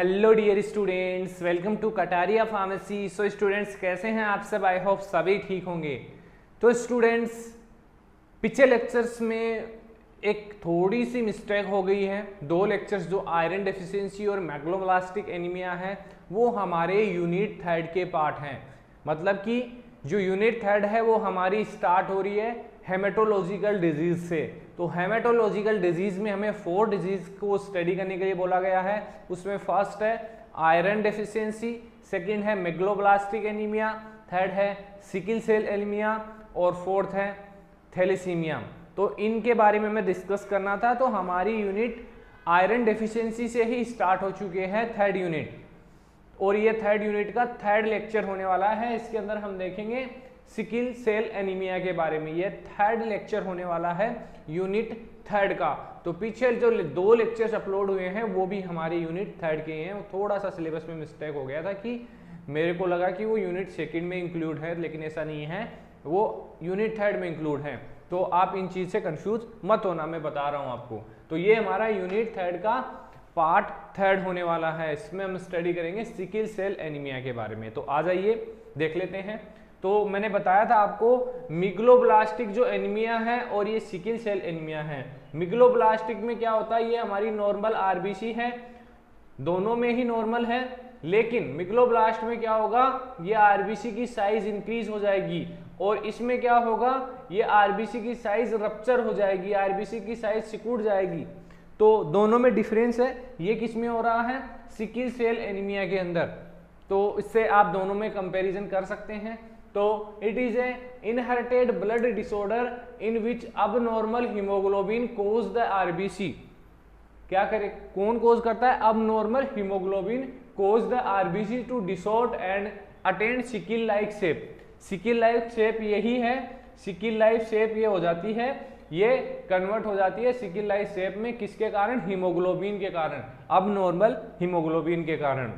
Hello dear students, welcome to Kataria pharmacy. So students, कैसे हैं आप सब? आई होप सभी ठीक होंगे। तो स्टूडेंट्स, पिछले लेक्चर्स में एक थोड़ी सी मिस्टेक हो गई है। दो लेक्चर्स जो आयरन डेफिशिएंसी और मैग्लोब्लास्टिक एनीमिया है वो हमारे यूनिट थर्ड के पार्ट हैं। मतलब कि जो यूनिट थर्ड है वो हमारी स्टार्ट हो रही है हेमेटोलॉजिकल डिजीज से। तो हेमेटोलॉजिकल डिजीज में हमें 4 डिजीज को स्टडी करने के लिए बोला गया है। उसमें फर्स्ट है आयरन डेफिशिएंसी, सेकंड है मेगलोब्लास्टिक एनीमिया, थर्ड है सिकल सेल एनीमिया और फोर्थ है थैलेसीमिया। तो इनके बारे में मैं डिस्कस करना था। तो हमारी यूनिट आयरन डेफिशिएंसी से ही स्टार्ट हो चुके हैं, थर्ड यूनिट, और ये थर्ड यूनिट का थर्ड लेक्चर होने वाला है। इसके अंदर हम देखेंगे सिकल सेल एनीमिया के बारे में। ये थर्ड लेक्चर होने वाला है यूनिट थर्ड का। तो पीछे जो 2 लेक्चर्स अपलोड हुए हैं वो भी हमारे यूनिट थर्ड के हैं। थोड़ा सा सिलेबस में मिस्टेक हो गया था कि मेरे को लगा कि वो यूनिट सेकंड में इंक्लूड है, लेकिन ऐसा नहीं है, वो यूनिट थर्ड में इंक्लूड है। तो आप इन चीज से कंफ्यूज मत होना, मैं बता रहा हूं आपको। तो ये हमारा यूनिट थर्ड का पार्ट थर्ड होने वाला है। इसमें हम स्टडी करेंगे सिकल सेल एनीमिया के बारे में। तो आ जाइए देख लेते हैं। तो मैंने बताया था आपको मेगलोब्लास्टिक जो एनीमिया है और ये सिकल सेल एनीमिया है। मेगलोब्लास्टिक में क्या होता है, ये हमारी नॉर्मल आरबीसी है, दोनों में ही नॉर्मल है। लेकिन मेगलोब्लास्ट में क्या होगा, ये आरबीसी की साइज इंक्रीज हो जाएगी और इसमें क्या होगा, ये आरबीसी की साइज रप्चर हो जाएगी, आरबीसी की साइज सिकुड़ जाएगी। तो दोनों में डिफरेंस है। ये किस में हो रहा है, सिकल सेल एनीमिया के अंदर। तो इससे आप दोनों में कंपैरिजन कर सकते हैं। तो it is a inherited blood disorder in which abnormal haemoglobin cause the RBC. क्या करे, कौन कोज करता है, abnormal haemoglobin cause the RBC to distort and attend sickle like shape. Sickle like shape यही है, सिकल लाइक शेप ये हो जाती है, ये कन्वर्ट हो जाती है सिकल लाइक शेप में। किसके कारण, हीमोग्लोबिन के कारण, अबनॉर्मल हीमोग्लोबिन के कारण।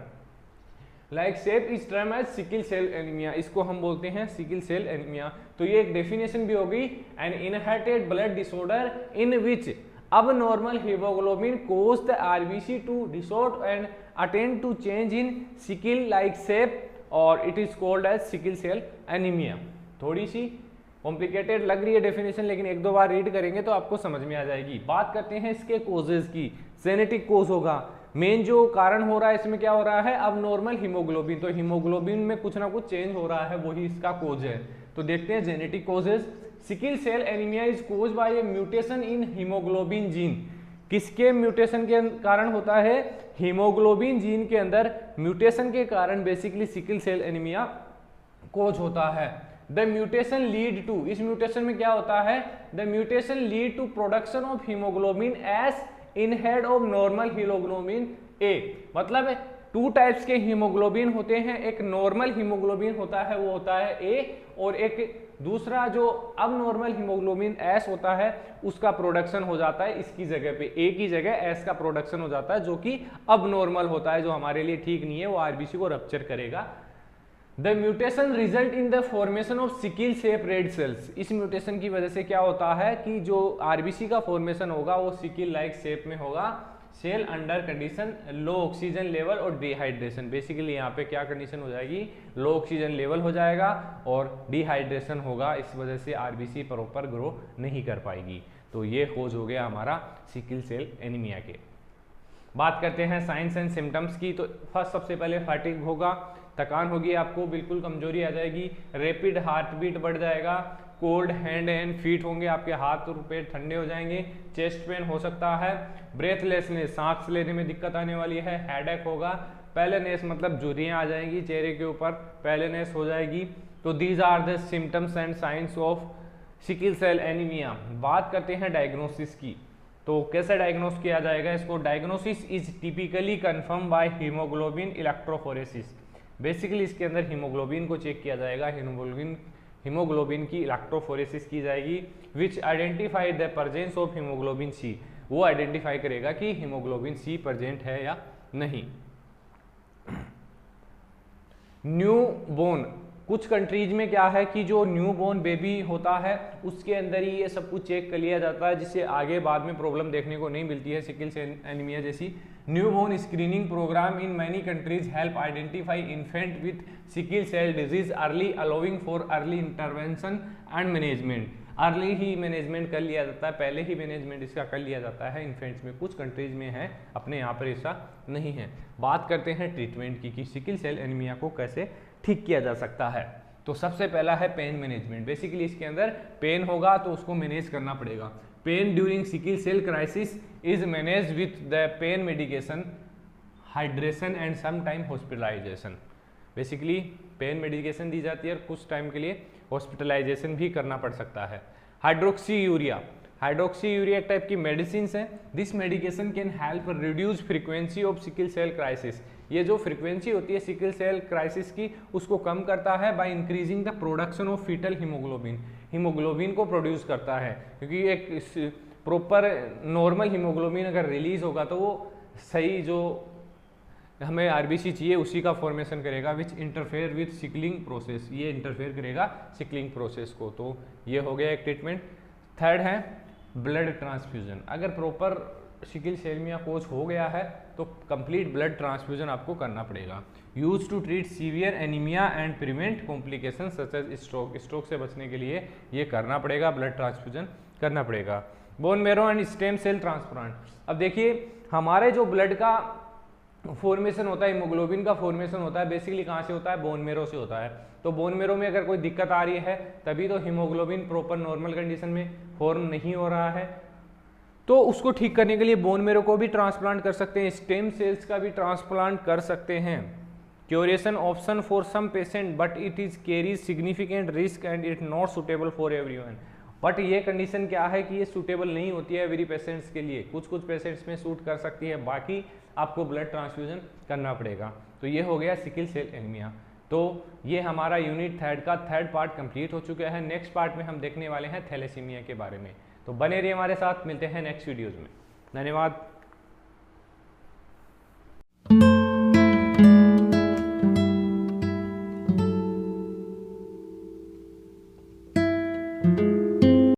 Like shape is term as sickle cell anaemia, इसको हम बोलते हैं सिकल सेल एनीमिया। तो ये एक डेफिनेशन भी होगी, an inherited blood disorder in which abnormal hemoglobin cause the RBC to distort and attend to change in sickle like shape और it is called as sickle cell anemia। थोड़ी सी complicated लग रही है डेफिनेशन, लेकिन 1-2 बार read करेंगे तो आपको समझ में आ जाएगी। बात करते हैं इसके कोजेज की। जेनेटिक कोज होगा, मेन जो कारण हो रहा है इसमें क्या हो रहा है, अब नॉर्मल हीमोग्लोबिन। तो हीमोग्लोबिन में कुछ ना कुछ चेंज हो रहा है, वही इसका कोज है। तो देखते हैं genetic causes. Sickle cell anaemia is caused by a mutation in haemoglobin gene. किसके म्यूटेशन के कारण होता है, हीमोग्लोबिन जीन के अंदर म्यूटेशन के कारण basically sickle cell anaemia cause होता है। द म्यूटेशन लीड टू, इस म्यूटेशन में क्या होता है, the mutation lead to production of haemoglobin S instead of normal haemoglobin A. मतलब 2 टाइप्स के हीमोग्लोबिन होते हैं, एक नॉर्मल हीमोग्लोबिन होता है, वो होता है ए, और एक दूसरा जो अब नॉर्मल हीमोग्लोबिन एस होता है उसका प्रोडक्शन हो जाता है इसकी जगह पे, ए की जगह एस का प्रोडक्शन हो जाता है, जो कि अब नॉर्मल होता है, जो हमारे लिए ठीक नहीं है, वो आरबीसी को रप्चर करेगा। The mutation result in the formation of sickle shape red cells. इस म्यूटेशन की वजह से क्या होता है कि जो आरबीसी का फॉर्मेशन होगा वो सिकल लाइक शेप में होगा, सेल अंडर कंडीशन लो ऑक्सीजन लेवल और डिहाइड्रेशन। बेसिकली यहाँ पे क्या कंडीशन हो जाएगी, लो ऑक्सीजन लेवल हो जाएगा और डिहाइड्रेशन होगा, इस वजह से आरबीसी प्रॉपर ग्रो नहीं कर पाएगी। तो ये खोज हो गया हमारा सिकल सेल एनीमिया के। बात करते हैं साइंस एंड सिम्टम्स की। तो फर्स्ट सबसे पहले फैटिग होगा, थकान होगी, आपको बिल्कुल कमजोरी आ जाएगी, रैपिड हार्ट बीट बढ़ जाएगा, कोल्ड हैंड एंड फीट होंगे, आपके हाथ और पैर ठंडे हो जाएंगे, चेस्ट पेन हो सकता है, ब्रेथलेसनेस, सांस लेने में दिक्कत आने वाली है, हेडेक होगा, पैलेनेस मतलब झुर्रियां आ जाएंगी चेहरे के ऊपर, पैलेनेस हो जाएगी। तो these are the symptoms and signs of sickle cell anaemia. बात करते हैं डायग्नोसिस की। तो कैसे डायग्नोस किया जाएगा इसको, diagnosis is typically confirm by haemoglobin electrophoresis. Basically इसके अंदर हीमोग्लोबिन को चेक किया जाएगा, हीमोग्लोबिन की इलेक्ट्रोफोरेसिस की जाएगी, which identify the presence of haemoglobin C. वो आइडेंटिफाई करेगा कि हीमोग्लोबिन सी प्रेजेंट है या नहीं। न्यू बोन कुछ कंट्रीज में क्या है कि जो न्यू बोर्न बेबी होता है उसके अंदर ही ये सब कुछ चेक कर लिया जाता है, जिससे आगे बाद में प्रॉब्लम देखने को नहीं मिलती है सिकल सेल एनीमिया जैसी। Newborn screening programme in many countries help identify infant with sickle cell disease early, allowing for early intervention and management. Early ही मैनेजमेंट कर लिया जाता है, पहले ही मैनेजमेंट इसका कर लिया जाता है इन्फेंट्स में। कुछ कंट्रीज में है, अपने यहाँ पर ऐसा नहीं है। बात करते हैं ट्रीटमेंट की कि सिकल सेल एनीमिया को कैसे ठीक किया जा सकता है। तो सबसे पहला है पेन मैनेजमेंट। बेसिकली इसके अंदर पेन होगा तो उसको मैनेज करना पड़ेगा। Pain during sickle cell crisis is manage with the pain medication, hydration and some time hospitalisation. Basically pain medication दी जाती है और कुछ टाइम के लिए हॉस्पिटलाइजेशन भी करना पड़ सकता है। हाइड्रोक्सी यूरिया एक टाइप की मेडिसिन है। This medication can help reduce frequency of sickle cell crisis. ये जो फ्रीक्वेंसी होती है सिकल सेल क्राइसिस की उसको कम करता है by increasing the production of foetal haemoglobin. Haemoglobin को प्रोड्यूस करता है, क्योंकि एक प्रॉपर नॉर्मल हीमोग्लोबिन अगर रिलीज होगा तो वो सही जो हमें आरबीसी चाहिए उसी का फॉर्मेशन करेगा, विच इंटरफेयर विथ सिकलिंग प्रोसेस। ये इंटरफेयर करेगा सिकलिंग प्रोसेस को। तो ये हो गया एक ट्रीटमेंट। थर्ड है ब्लड ट्रांसफ्यूजन। अगर प्रॉपर सिकल सेल एनीमिया कोज हो गया है तो कंप्लीट ब्लड ट्रांसफ्यूजन आपको करना पड़ेगा। Use to treat severe anaemia and prevent complication such as stroke. Stroke से बचने के लिए ये करना पड़ेगा, ब्लड ट्रांसफ्यूजन करना पड़ेगा। Bone marrow and stem cell transplant. अब देखिए हमारे जो ब्लड का फॉर्मेशन होता है, हीमोग्लोबिन का फॉर्मेशन होता है, बेसिकली कहाँ से होता है? बोन मैरो से होता है। तो बोन मैरो में अगर कोई दिक्कत आ रही है तभी तो हीमोग्लोबिन प्रॉपर नॉर्मल कंडीशन में फॉर्म नहीं हो रहा है, तो उसको ठीक करने के लिए बोन मैरो को भी ट्रांसप्लांट कर सकते हैं, स्टेम सेल्स का भी ट्रांसप्लांट कर सकते हैं। Curation option for some patient but it is carries significant risk and it not suitable for everyone. But ये कंडीशन क्या है कि ये सूटेबल नहीं होती है एवरी पेशेंट्स के लिए। कुछ कुछ पेशेंट्स में सूट कर सकती है, बाकी आपको ब्लड ट्रांसफ्यूजन करना पड़ेगा। तो ये हो गया सिकल सेल एनीमिया। तो ये हमारा यूनिट थर्ड का थर्ड पार्ट कंप्लीट हो चुका है। नेक्स्ट पार्ट में हम देखने वाले हैं थैलेसीमिया के बारे में। तो बने रहिए हमारे साथ, मिलते हैं नेक्स्ट वीडियोज़ में। धन्यवाद।